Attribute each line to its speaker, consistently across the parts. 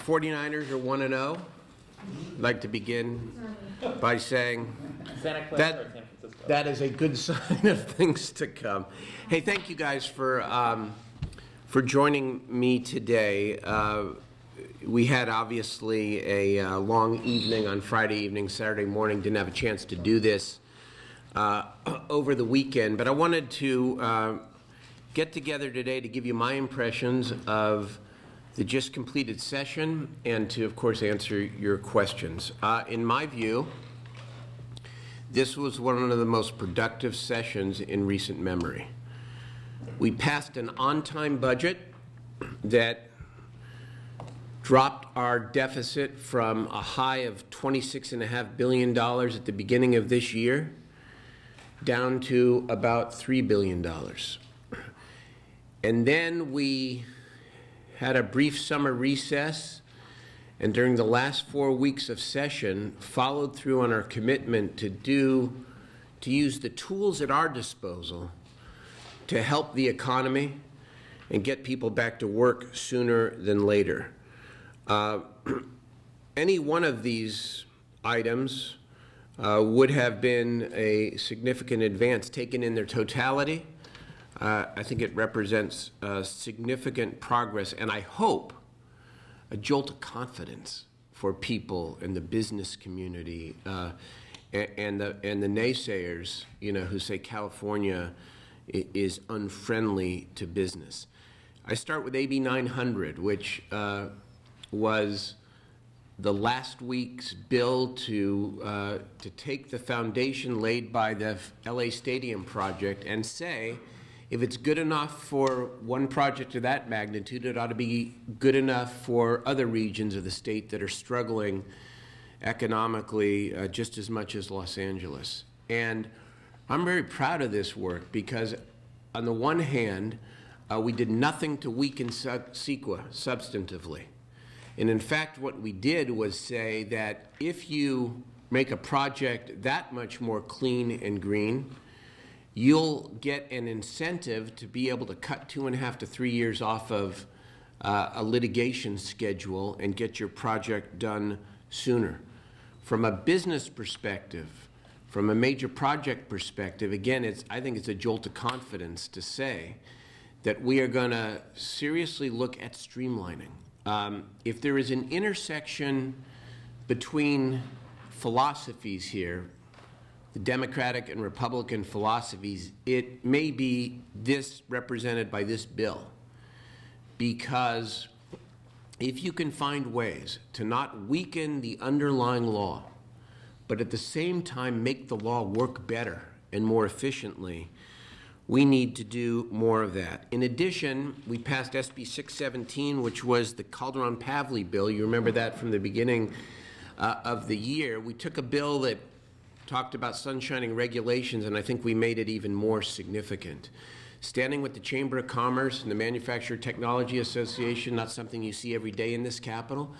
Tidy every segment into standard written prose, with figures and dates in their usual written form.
Speaker 1: 49ers are 1-0. I'd like to begin by saying
Speaker 2: Santa Clara or San Francisco?
Speaker 1: that is a good sign of things to come. Hey, thank you guys for joining me today. We had obviously a long evening on Friday evening, Saturday morning. Didn't have a chance to do this over the weekend, but I wanted to get together today to give you my impressions of the just completed session and to, of course, answer your questions. In my view, this was one of the most productive sessions in recent memory. We passed an on-time budget that dropped our deficit from a high of $26.5 billion at the beginning of this year down to about $3 billion. And then we had a brief summer recess, and during the last 4 weeks of session, followed through on our commitment to use the tools at our disposal to help the economy and get people back to work sooner than later. Any one of these items would have been a significant advance taken in their totality. I think it represents significant progress, and I hope a jolt of confidence for people in the business community and the naysayers, who say California is unfriendly to business. I start with AB 900, which was the last week's bill to take the foundation laid by the LA Stadium project and say, if it's good enough for one project of that magnitude, it ought to be good enough for other regions of the state that are struggling economically just as much as Los Angeles. And I'm very proud of this work because, on the one hand, we did nothing to weaken CEQA substantively. And in fact, what we did was say that if you make a project that much more clean and green, you'll get an incentive to be able to cut 2.5 to 3 years off of a litigation schedule and get your project done sooner. From a business perspective, from a major project perspective, again, I think it's a jolt of confidence to say that we are going to seriously look at streamlining. If there is an intersection between philosophies here, the Democratic and Republican philosophies, it may be this represented by this bill. Because if you can find ways to not weaken the underlying law, but at the same time make the law work better and more efficiently, we need to do more of that. In addition, we passed SB 617, which was the Calderon-Pavley bill. You remember that from the beginning of the year. We took a bill that talked about sunshining regulations, and I think we made it even more significant. Standing with the Chamber of Commerce and the Manufacturer Technology Association, not something you see every day in this Capitol,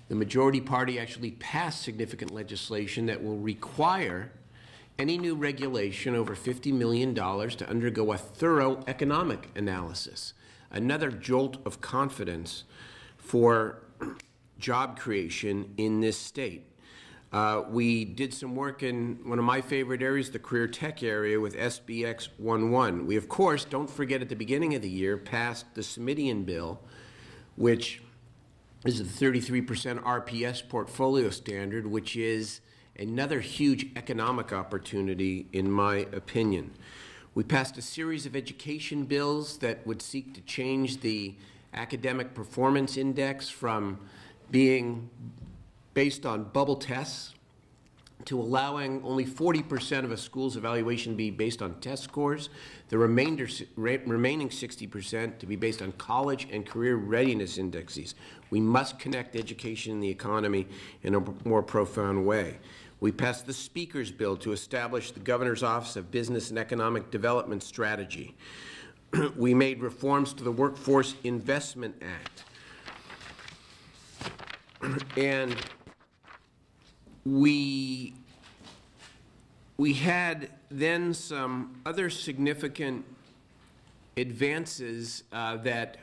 Speaker 1: the majority party actually passed significant legislation that will require any new regulation over $50 million to undergo a thorough economic analysis. Another jolt of confidence for job creation in this state. We did some work in one of my favorite areas, the career tech area, with SBX 11. We, of course, don't forget at the beginning of the year, passed the Smithian bill, which is the 33% RPS portfolio standard, which is another huge economic opportunity, in my opinion. We passed a series of education bills that would seek to change the academic performance index from being based on bubble tests to allowing only 40% of a school's evaluation to be based on test scores, the remaining 60% to be based on college and career readiness indexes. We must connect education and the economy in a more profound way. We passed the Speaker's Bill to establish the Governor's Office of Business and Economic Development Strategy. We made reforms to the Workforce Investment Act. And we had then some other significant advances that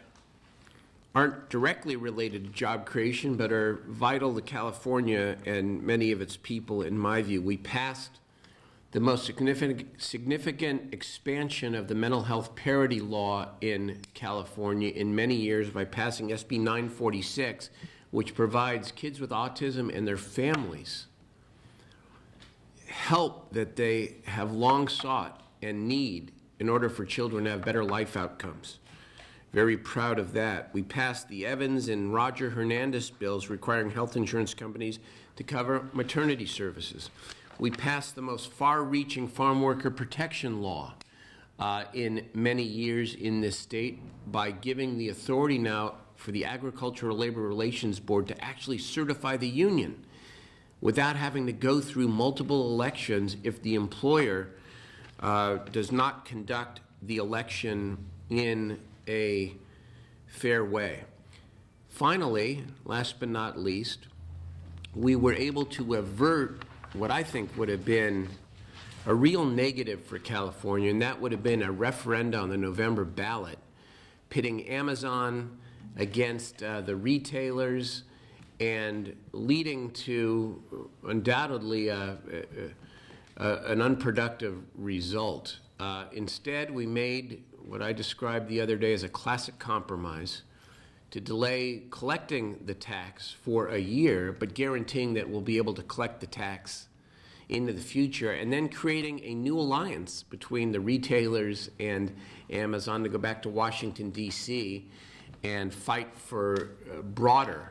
Speaker 1: aren't directly related to job creation, but are vital to California and many of its people, in my view. We passed the most significant expansion of the mental health parity law in California in many years by passing SB 946, which provides kids with autism and their families help that they have long sought and need in order for children to have better life outcomes. Very proud of that. We passed the Evans and Roger Hernandez bills requiring health insurance companies to cover maternity services. We passed the most far-reaching farm worker protection law in many years in this state by giving the authority now for the Agricultural Labor Relations Board to actually certify the union without having to go through multiple elections if the employer does not conduct the election in a fair way. Finally, last but not least, we were able to avert what I think would have been a real negative for California, and that would have been a referendum on the November ballot pitting Amazon against the retailers and leading to undoubtedly an unproductive result. Instead, we made what I described the other day as a classic compromise to delay collecting the tax for a year, but guaranteeing that we'll be able to collect the tax into the future, and then creating a new alliance between the retailers and Amazon to go back to Washington, D.C. and fight for broader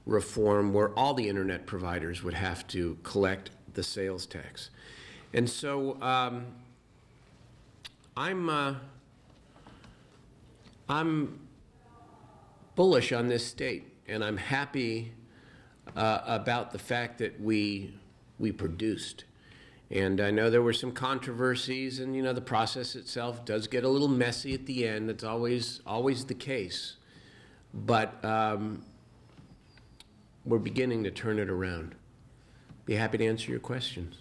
Speaker 1: reform where all the internet providers would have to collect the sales tax. And so I'm bullish on this state, and I'm happy about the fact that we produced. And I know there were some controversies, and the process itself does get a little messy at the end. That's always the case. But we're beginning to turn it around. Be happy to answer your questions.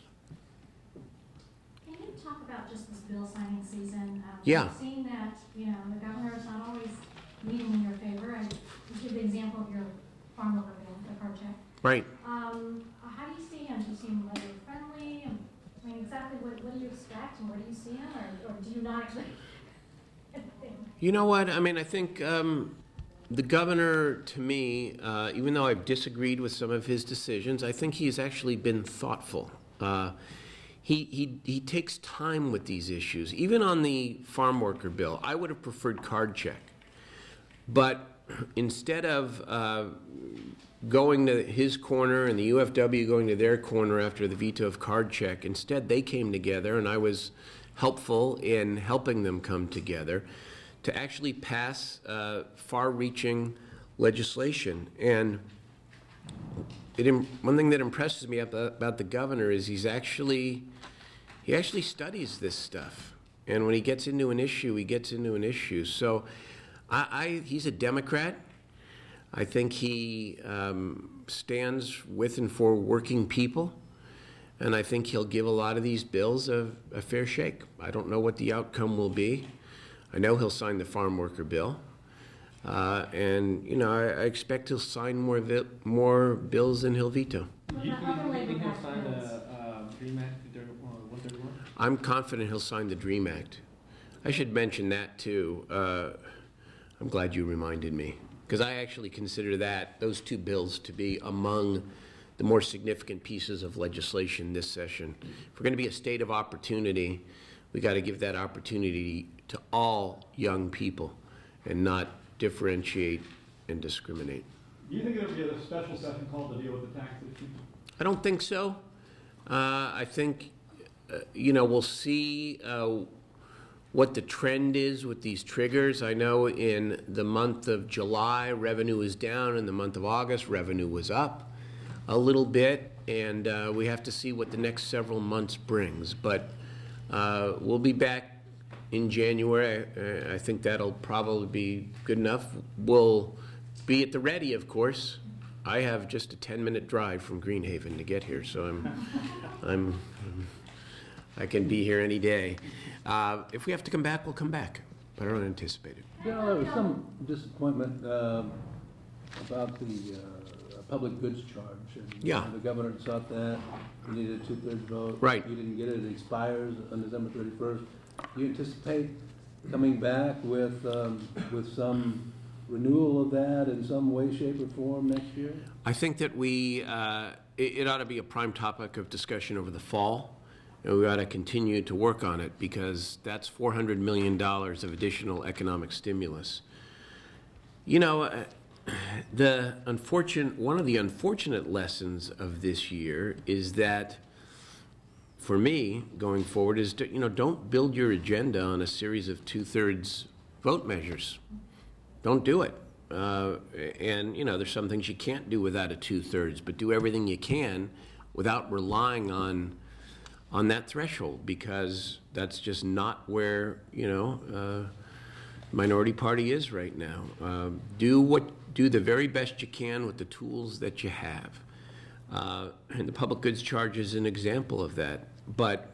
Speaker 3: Can you talk about just this bill signing season?
Speaker 1: Yeah.
Speaker 3: We've seen that, the governor is not always leading in your favor. I give the example of your farm worker bill, the project.
Speaker 1: Right.
Speaker 3: How do you see him? Do you see him labor friendly? I mean, exactly what do you expect, and what do you see him, or do you not expect anything? You know what?
Speaker 1: I mean, I think the governor, to me, even though I've disagreed with some of his decisions, I think he's actually been thoughtful. He takes time with these issues. Even on the farm worker bill, I would have preferred card check. But instead of going to his corner and the UFW going to their corner after the veto of card check, instead they came together, and I was helpful in helping them come together to actually pass far-reaching legislation. And one thing that impresses me about the governor is he actually studies this stuff. And when he gets into an issue, he gets into an issue. So he's a Democrat. I think he stands with and for working people. And I think he'll give a lot of these bills a fair shake. I don't know what the outcome will be. I know he'll sign the farm worker bill. And, I expect he'll sign more bills than he'll veto.
Speaker 2: Do you think he'll sign the DREAM Act 131?
Speaker 1: I'm confident he'll sign the DREAM Act. I should mention that, too. I'm glad you reminded me, because I actually consider those two bills to be among the more significant pieces of legislation this session. If we're going to be a state of opportunity, we got to give that opportunity to all young people and not differentiate and discriminate.
Speaker 4: Do you think there will be a special session called to deal with the tax issue?
Speaker 1: I don't think so. I think, we'll see what the trend is with these triggers. I know in the month of July, revenue was down. In the month of August, revenue was up a little bit. And we have to see what the next several months brings. But we'll be back in January. I think that'll probably be good enough. We'll be at the ready, of course. I have just a 10-minute drive from Greenhaven to get here, so I can be here any day. If we have to come back, we'll come back. but I don't anticipate it.
Speaker 5: Darrell, there was some disappointment about the public goods charge. And,
Speaker 1: Yeah.
Speaker 5: The governor sought that. He needed a 2/3 vote.
Speaker 1: Right.
Speaker 5: You didn't get it. It expires on December 31st. Do you anticipate coming back with some renewal of that in some way, shape, or form next year?
Speaker 1: I think that it ought to be a prime topic of discussion over the fall, and we ought to continue to work on it because that's $400 million of additional economic stimulus. You know, one of the unfortunate lessons of this year is that, for me, going forward, is don't build your agenda on a series of 2/3 vote measures. Don't do it. And there's some things you can't do without a 2/3, but do everything you can without relying on that threshold, because that's just not where minority party is right now. Do the very best you can with the tools that you have. And the public goods charge is an example of that. But,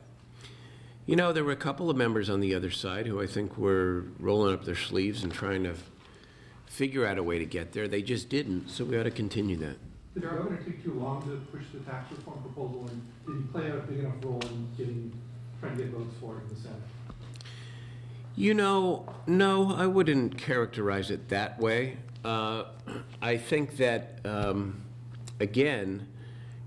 Speaker 1: there were a couple of members on the other side who I think were rolling up their sleeves and trying to figure out a way to get there. They just didn't, so we ought to continue that.
Speaker 6: Did the governor take too long to push the tax reform proposal, and did he play a big enough role in trying to get votes for it in the Senate?
Speaker 1: No, I wouldn't characterize it that way. I think that, again,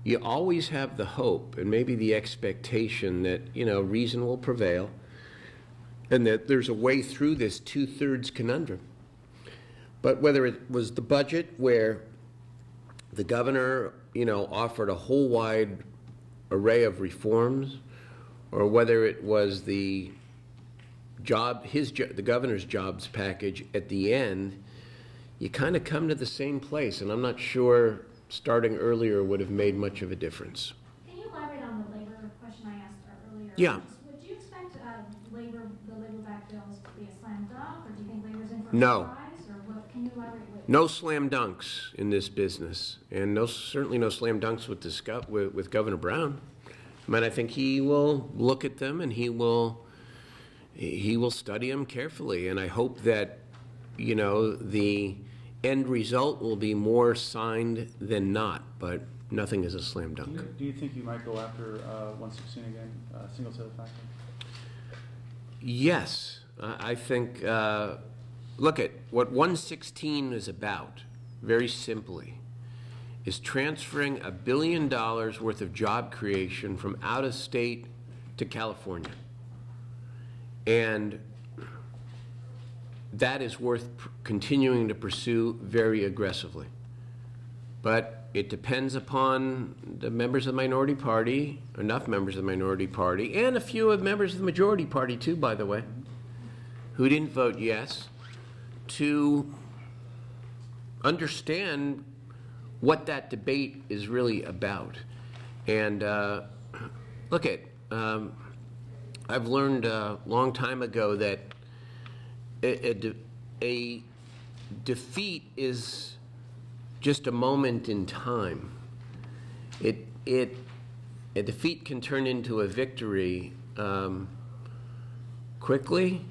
Speaker 1: you always have the hope and maybe the expectation that, reason will prevail and that there's a way through this 2/3 conundrum. But whether it was the budget where the governor, offered a whole wide array of reforms, or whether it was the governor's jobs package at the end, you kind of come to the same place, and I'm not sure starting earlier would have made much of a difference.
Speaker 3: Can you elaborate on the labor question I asked earlier?
Speaker 1: Yeah.
Speaker 3: Would you expect the labor back bills to be a slam dunk, or do you think labor's in for a
Speaker 1: No.
Speaker 3: surprise, or what? Can you elaborate?
Speaker 1: No slam dunks in this business, and certainly no slam dunks with Governor Brown. I think he will look at them and he will study them carefully, and I hope that the end result will be more signed than not, but nothing is a slam dunk.
Speaker 2: Do you think you might go after 116 again, single sales factor?
Speaker 1: Yes, I think, look at what 116 is about, very simply, is transferring $1 billion worth of job creation from out of state to California. And that is worth continuing to pursue very aggressively. But it depends upon the members of the minority party, enough members of the minority party, and a few of members of the majority party too, by the way, who didn't vote yes, to understand what that debate is really about. And I've learned a long time ago that a defeat is just a moment in time. A defeat can turn into a victory quickly,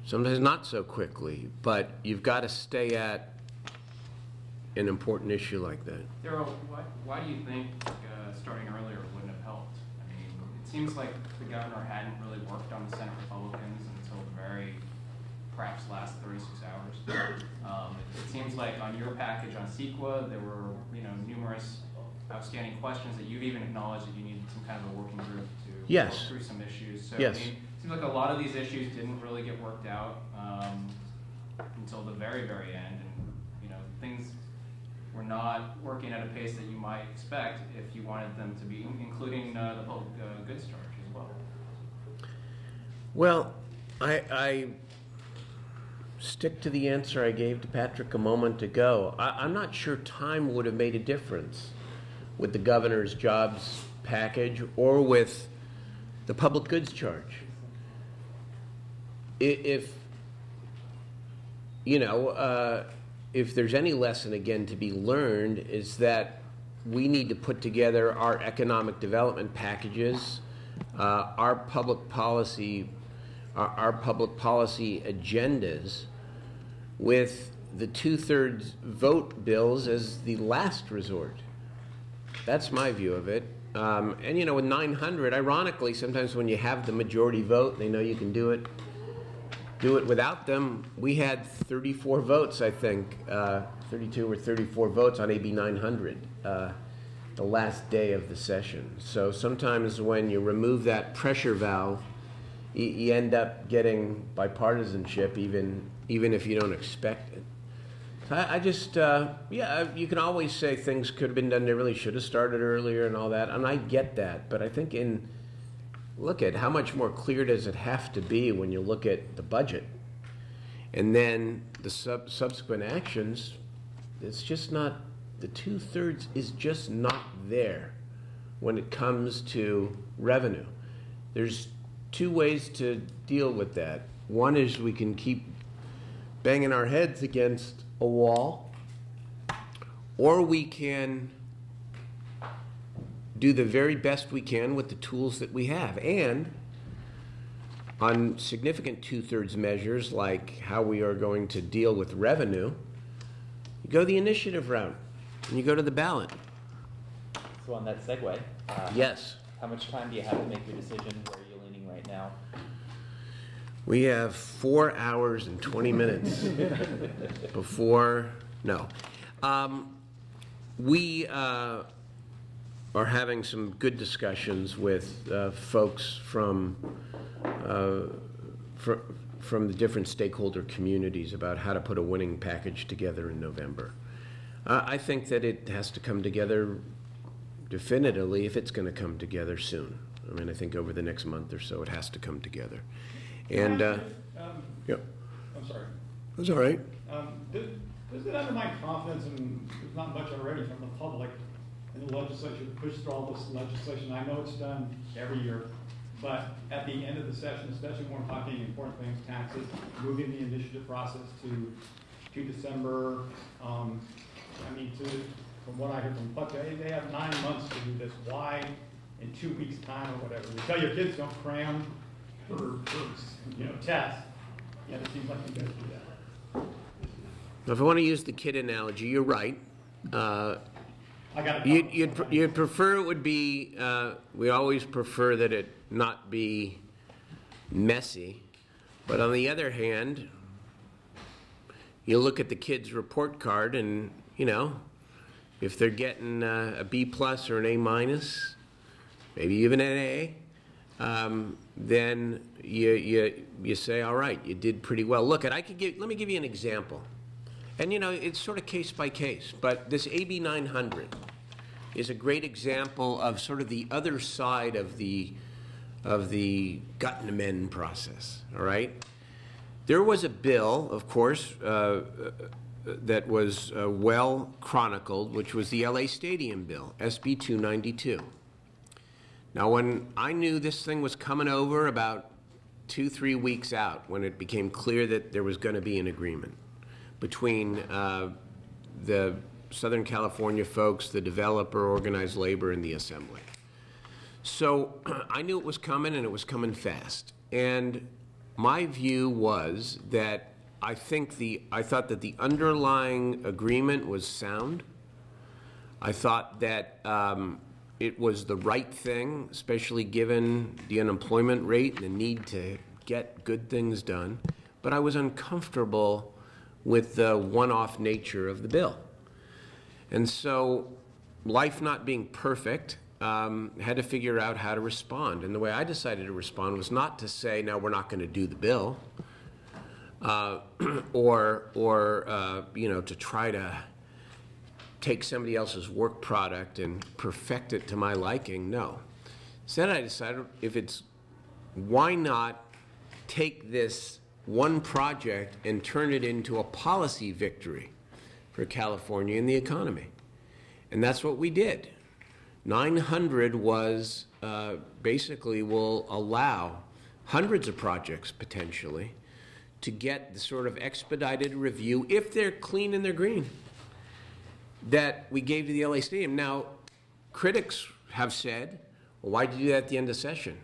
Speaker 1: sometimes not so quickly, but you've got to stay at an important issue like that.
Speaker 7: Darrell, why do you think starting earlier wouldn't have helped? I mean, it seems like the governor hadn't really worked on the Senate Republicans until the perhaps last 36 hours. It seems like on your package on CEQA, there were numerous outstanding questions that you've even acknowledged that you needed some kind of a working group to
Speaker 1: Yes.
Speaker 7: work through some issues. So
Speaker 1: Yes.
Speaker 7: I mean, it seems like a lot of these issues didn't really get worked out until the very, very end, and things were not working at a pace that you might expect if you wanted them to be, including the public goods charge as well.
Speaker 1: Well, I stick to the answer I gave to Patrick a moment ago. I'm not sure time would have made a difference with the governor's jobs package or with the public goods charge. If there's any lesson, again, to be learned, is that we need to put together our economic development packages, our public policy our public policy agendas with the 2/3 vote bills as the last resort. That's my view of it. And you know, with 900, ironically, sometimes when you have the majority vote, they know you can do it without them. We had 34 votes, I think, 32 or 34 votes on AB 900 the last day of the session. So sometimes when you remove that pressure valve, you end up getting bipartisanship, even if you don't expect it. So I just, you can always say things could have been done differently, should have started earlier and all that, and I get that. But I think look at how much more clear does it have to be when you look at the budget. And then the subsequent actions, it's just not, the 2/3 is just not there when it comes to revenue. There's two ways to deal with that. One is we can keep banging our heads against a wall, or we can do the very best we can with the tools that we have. And on significant 2/3 measures, like how we are going to deal with revenue, you go the initiative route and you go to the ballot.
Speaker 8: So on that segue,
Speaker 1: Yes.
Speaker 8: how much time do you have to make your decision? Where are you leaning right now?
Speaker 1: We have 4 hours and 20 minutes before, no. We are having some good discussions with folks from the different stakeholder communities about how to put a winning package together in November. I think that it has to come together definitively if it's going to come together soon. I mean, I think over the next month or so it has to come together. And, yeah.
Speaker 4: I'm sorry.
Speaker 1: That's all right.
Speaker 4: Does it undermine confidence, and there's not much already from the public in the legislature to push through all this legislation? I know it's done every year, but at the end of the session, especially when we're talking important things, taxes, moving the initiative process to December, from what I heard from Puck, they have 9 months to do this. Why in 2 weeks' time or whatever? You tell your kids don't cram for tests. Yeah, it seems like you guys do that.
Speaker 1: Now, if I want to use the kid analogy, you're right.
Speaker 4: I got
Speaker 1: You'd prefer it would be, we always prefer that it not be messy. But on the other hand, you look at the kid's report card and, if they're getting a B plus or an A minus, maybe even an A, then you say, all right, you did pretty well. Look, let me give you an example. And it's sort of case by case, but this AB 900 is a great example of sort of the other side of the gut and amend process, all right? There was a bill, of course, that was well chronicled, which was the LA Stadium bill, SB 292. Now, when I knew this thing was coming over about 2-3 weeks out, when it became clear that there was going to be an agreement between the Southern California folks, the developer, organized labor, and the assembly. So I knew it was coming, and it was coming fast. And my view was that I thought that the underlying agreement was sound. I thought that it was the right thing, especially given the unemployment rate and the need to get good things done. But I was uncomfortable with the one-off nature of the bill. And so, life not being perfect, had to figure out how to respond. And the way I decided to respond was not to say, no, we're not going to do the bill, or to try to take somebody else's work product and perfect it to my liking. No. Instead, I decided, why not take this one project and turn it into a policy victory for California and the economy? And that's what we did. 900 was basically will allow hundreds of projects potentially to get the sort of expedited review, if they're clean and they're green, that we gave to the LA Stadium. Now, critics have said, well, why did you do that at the end of session?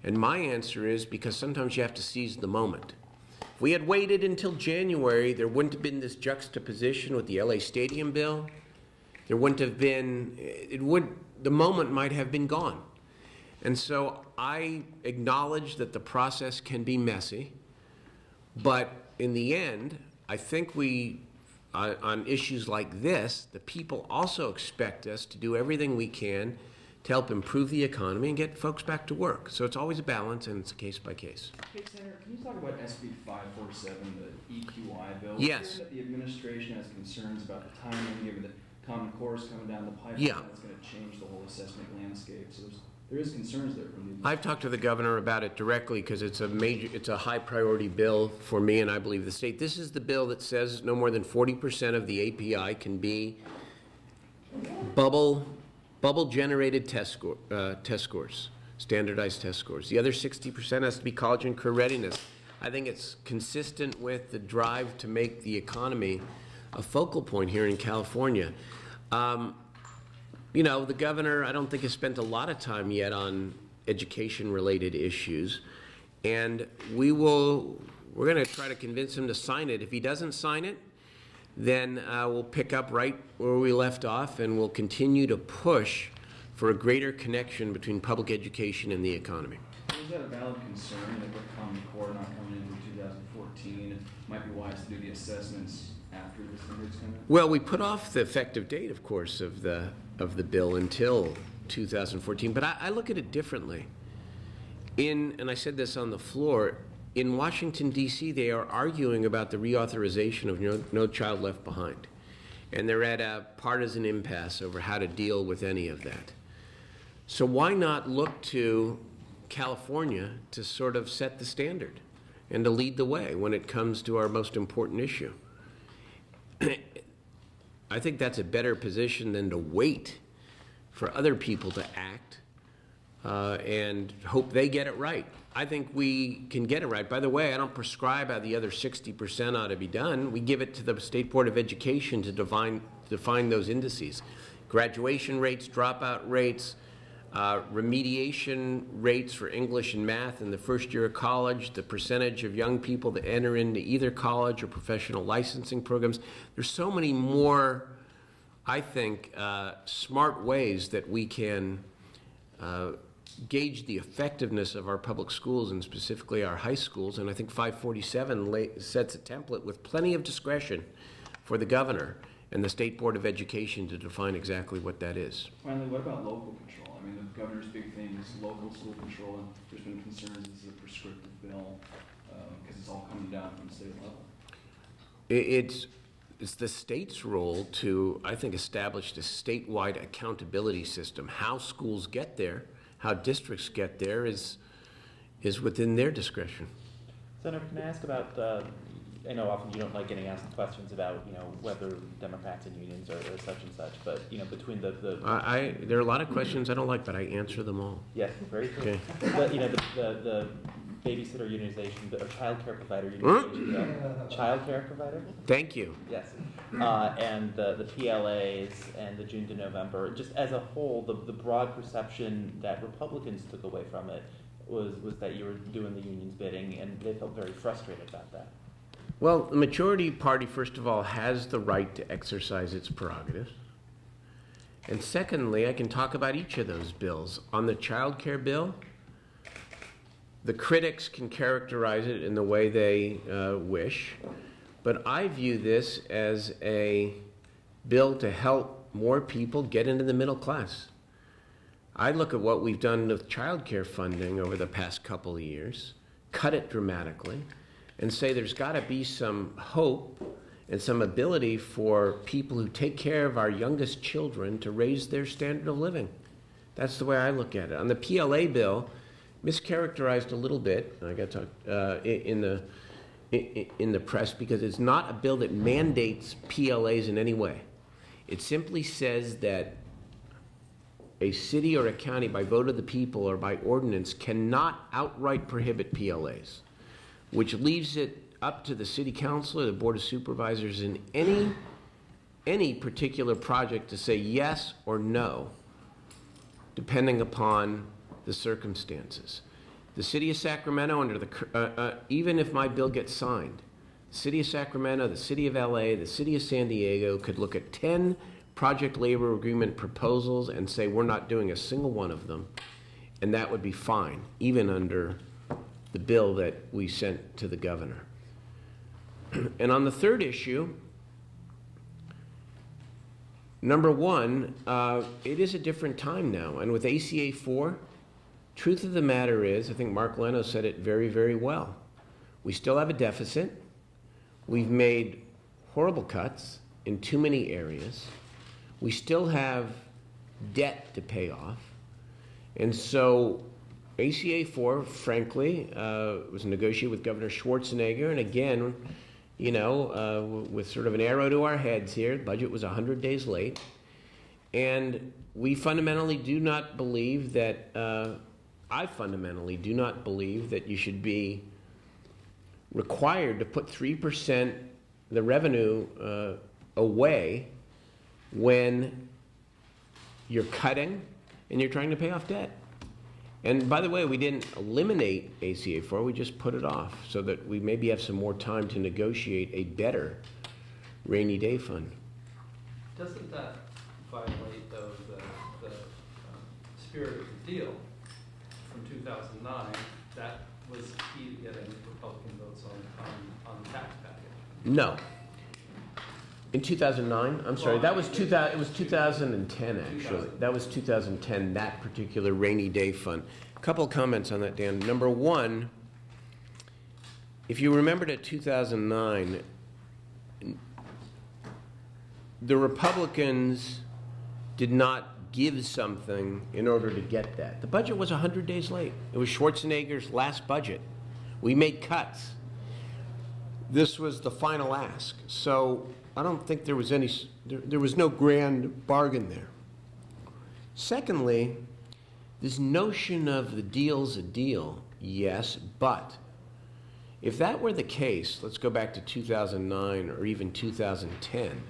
Speaker 1: And my answer is because sometimes you have to seize the moment. If we had waited until January, there wouldn't have been this juxtaposition with the LA Stadium bill. There wouldn't have been, the moment might have been gone. And so I acknowledge that the process can be messy, but in the end, I think on issues like this, the people also expect us to do everything we can to help improve the economy and get folks back to work. So it's always a balance, and it's a case by case.
Speaker 9: Hey, Senator, can you talk about SB 547, the EQI bill?
Speaker 1: Yes.
Speaker 9: We're hearing that the administration has concerns about the timing, given the Common Core is coming down the pipeline.
Speaker 1: Yeah.
Speaker 9: That's going to change the whole assessment landscape. So there is concerns there from the
Speaker 1: I've talked to the governor about it directly because it's a high priority bill for me and I believe the state. This is the bill that says no more than 40% of the API can be bubble generated test scores, standardized test scores. The other 60% has to be college and career readiness. I think it's consistent with the drive to make the economy a focal point here in California. You know, the governor, I don't think has spent a lot of time yet on education-related issues, and we're going to try to convince him to sign it. If he doesn't sign it, then we'll pick up right where we left off, and we'll continue to push for a greater connection between public education and the economy.
Speaker 9: Is that a valid concern that with Common Core not coming in 2014, it might be wise to do the assessments after the standards come in?
Speaker 1: Well, we put off the effective date, of course, of the bill until 2014, but I look at it differently. And I said this on the floor, in Washington, D.C., they are arguing about the reauthorization of No Child Left Behind. And they're at a partisan impasse over how to deal with any of that. So why not look to California to sort of set the standard and to lead the way when it comes to our most important issue? I think that's a better position than to wait for other people to act and hope they get it right. I think we can get it right. By the way, I don't prescribe how the other 60% ought to be done. We give it to the State Board of Education to define those indices. Graduation rates, dropout rates, remediation rates for English and math in the first year of college, the percentage of young people that enter into either college or professional licensing programs. There's so many more, I think, smart ways that we can gauge the effectiveness of our public schools and specifically our high schools. And I think 547 sets a template with plenty of discretion for the governor and the State Board of Education to define exactly what that is.
Speaker 9: Finally, what about local control? I mean, the governor's big thing is local school control, and there's been concerns this is a prescriptive bill because it's all coming down from the state level.
Speaker 1: It's the state's role to, I think, establish a statewide accountability system. How schools get there, how districts get there is within their discretion.
Speaker 8: Senator, can I ask about, I know often you don't like getting asked questions about, whether Democrats and unions are such and such, but, between the
Speaker 1: there are a lot of questions I don't like, but I answer them all.
Speaker 8: Yes, very true.
Speaker 1: Okay.
Speaker 8: But, the babysitter unionization, or child care provider unionization, child care provider?
Speaker 1: Thank you.
Speaker 8: Yes. And the PLAs and the June to November, just as a whole, the broad perception that Republicans took away from it was that you were doing the union's bidding, and they felt very frustrated about that.
Speaker 1: Well, the majority party, first of all, has the right to exercise its prerogatives. And secondly, I can talk about each of those bills. On the child care bill, the critics can characterize it in the way they wish, but I view this as a bill to help more people get into the middle class. I look at what we've done with child care funding over the past couple of years, cut it dramatically, and say there's got to be some hope and some ability for people who take care of our youngest children to raise their standard of living. That's the way I look at it. On the PLA bill, mischaracterized a little bit, I got to in the press, because it's not a bill that mandates PLAs in any way. It simply says that a city or a county, by vote of the people or by ordinance, cannot outright prohibit PLAs, which leaves it up to the city council or the board of supervisors in any particular project to say yes or no, depending upon the circumstances. The city of Sacramento, under the even if my bill gets signed, the city of Sacramento, the city of LA, the city of San Diego could look at 10 project labor agreement proposals and say we're not doing a single one of them, and that would be fine, even under the bill that we sent to the governor. And on the third issue, number one, it is a different time now, and with ACA 4, truth of the matter is, I think Mark Leno said it very, very well. We still have a deficit. We've made horrible cuts in too many areas. We still have debt to pay off. And so ACA 4, frankly, was negotiated with Governor Schwarzenegger. And again, you know, with sort of an arrow to our heads here, the budget was 100 days late. And we fundamentally do not believe that, I fundamentally do not believe that you should be required to put 3% the revenue away when you're cutting and you're trying to pay off debt. And by the way, we didn't eliminate ACA 4, we just put it off so that we maybe have some more time to negotiate a better rainy day fund.
Speaker 5: Doesn't that violate, though, the spirit of the deal from 2009? That was key to getting Republican votes on the tax package.
Speaker 1: No. In 2009, I'm sorry, that was 2000. It was 2010 actually. That was 2010. That particular rainy day fund. A couple of comments on that, Dan. Number one, if you remembered at 2009, the Republicans did not give something in order to get that. The budget was 100 days late. It was Schwarzenegger's last budget. We made cuts. This was the final ask. So I don't think there was there was no grand bargain there. Secondly, this notion of the deal's a deal, yes, but if that were the case, let's go back to 2009 or even 2010,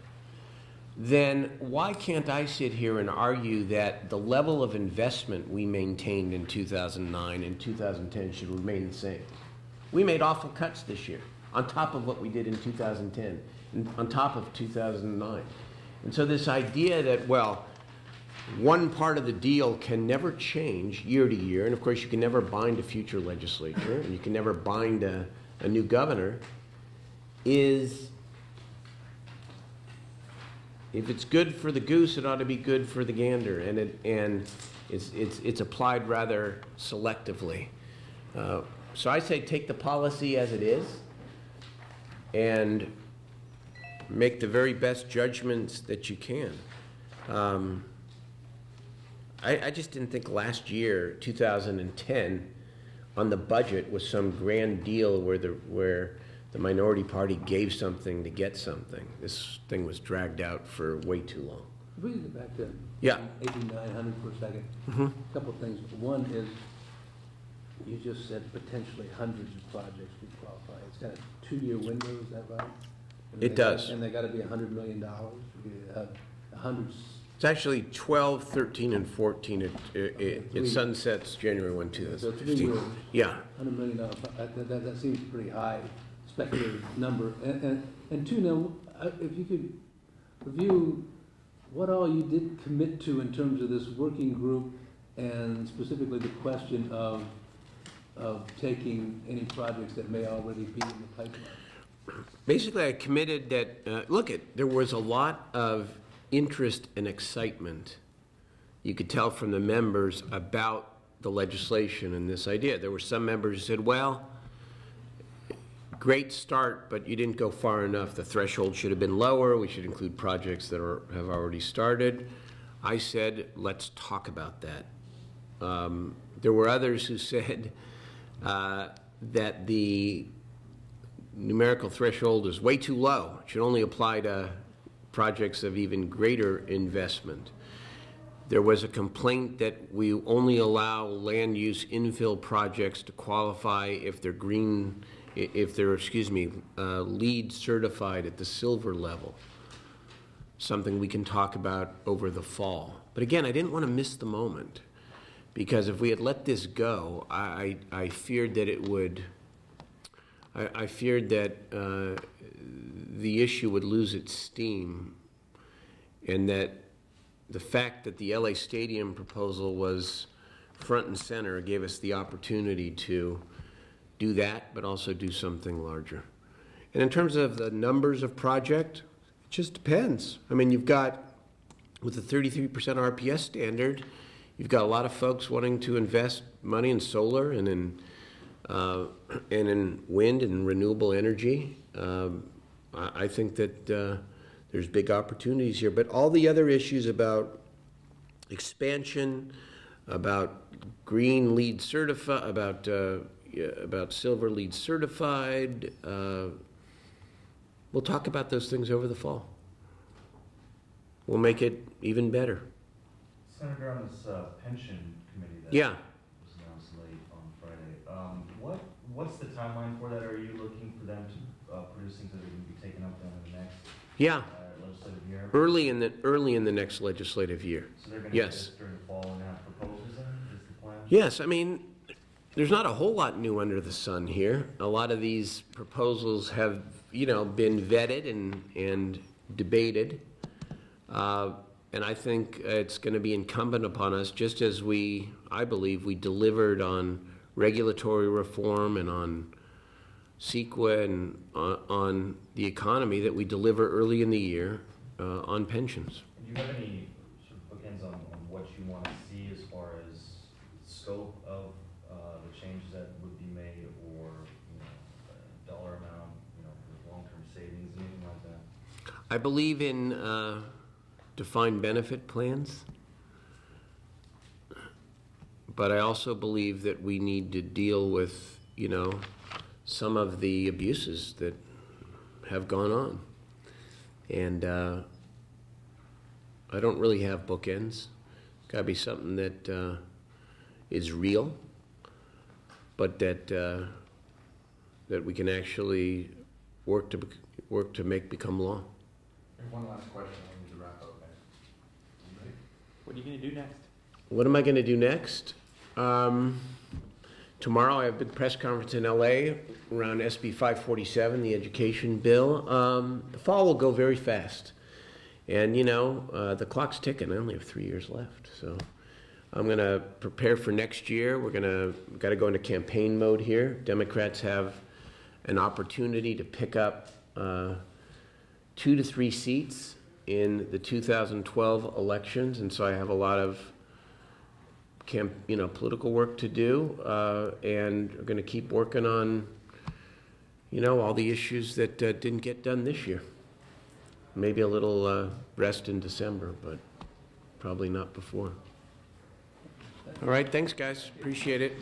Speaker 1: then why can't I sit here and argue that the level of investment we maintained in 2009 and 2010 should remain the same? We made awful cuts this year, on top of what we did in 2010, and on top of 2009. And so this idea that, well, one part of the deal can never change year to year, and of course you can never bind a future legislature, and you can never bind a new governor, is, if it's good for the goose, it ought to be good for the gander, and it's applied rather selectively. So I say take the policy as it is, and make the very best judgments that you can. I just didn't think last year, 2010, on the budget was some grand deal where the minority party gave something to get something. This thing was dragged out for way too long.
Speaker 5: If we get back to
Speaker 1: Yeah.
Speaker 5: 8,900 for a second, a couple of things. One is, you just said potentially hundreds of projects would qualify. It's got a 2-year window, is that right?
Speaker 1: It does.
Speaker 5: And they got to be $100 million. Hundreds.
Speaker 1: It's actually 12, 13, and 14. It sunsets January 1,
Speaker 5: So 3
Speaker 1: 2015.
Speaker 5: years.
Speaker 1: Yeah.
Speaker 5: $100 million. That seems pretty high, speculative number. And two, now, if you could review what all you did commit to in terms of this working group, and specifically the question of taking any projects that may already be in the pipeline.
Speaker 1: Basically, I committed that, there was a lot of interest and excitement, you could tell from the members, about the legislation and this idea. There were some members who said, well, great start, but you didn't go far enough. The threshold should have been lower. We should include projects that have already started. I said, let's talk about that. There were others who said that the numerical threshold is way too low. It should only apply to projects of even greater investment. There was a complaint that we only allow land use infill projects to qualify if they're LEED certified at the silver level. Something we can talk about over the fall. But again, I didn't want to miss the moment, because if we had let this go, I feared that it would, I feared that the issue would lose its steam, and that the fact that the LA Stadium proposal was front and center gave us the opportunity to do that, but also do something larger. And in terms of the numbers of project, it just depends. I mean, you've got, with the 33% RPS standard, you've got a lot of folks wanting to invest money in solar and in wind and renewable energy. I think that there's big opportunities here. But all the other issues about expansion, about green LEED certified, about silver LEED certified, we'll talk about those things over the fall. We'll make it even better.
Speaker 10: Senator, on this pension committee that
Speaker 1: Yeah.
Speaker 10: was announced late on Friday, what's the timeline for that? Are you looking for them to produce things that are going to be taken up then in the next
Speaker 1: Yeah,
Speaker 10: legislative year?
Speaker 1: early in the next legislative year.
Speaker 10: So they're going to
Speaker 1: Yes.
Speaker 10: do this during the fall and have proposals then, is the plan?
Speaker 1: Yes, I mean, there's not a whole lot new under the sun here. A lot of these proposals have, been vetted and debated. And I think it's going to be incumbent upon us, just as I believe we delivered on regulatory reform and on CEQA and on the economy, that we deliver early in the year on pensions.
Speaker 10: Do you have any sort of bookends on what you want to see as far as scope of the changes that would be made, or dollar amount, for long-term savings, anything like that?
Speaker 1: I believe in defined benefit plans, but I also believe that we need to deal with, some of the abuses that have gone on. And I don't really have bookends. It's got to be something that is real, but that we can actually work to make become law.
Speaker 6: And one last question, I need to wrap up next.
Speaker 8: What are you going to do next?
Speaker 1: What am I going to do next? Tomorrow I have a big press conference in LA around SB 547, the education bill. The fall will go very fast. And, the clock's ticking. I only have 3 years left. So I'm going to prepare for next year. We've got to go into campaign mode here. Democrats have an opportunity to pick up 2 to 3 seats in the 2012 elections, and so I have a lot of political work to do, and we're going to keep working on all the issues that didn't get done this year. Maybe a little rest in December, but probably not before. All right, thanks guys, appreciate it.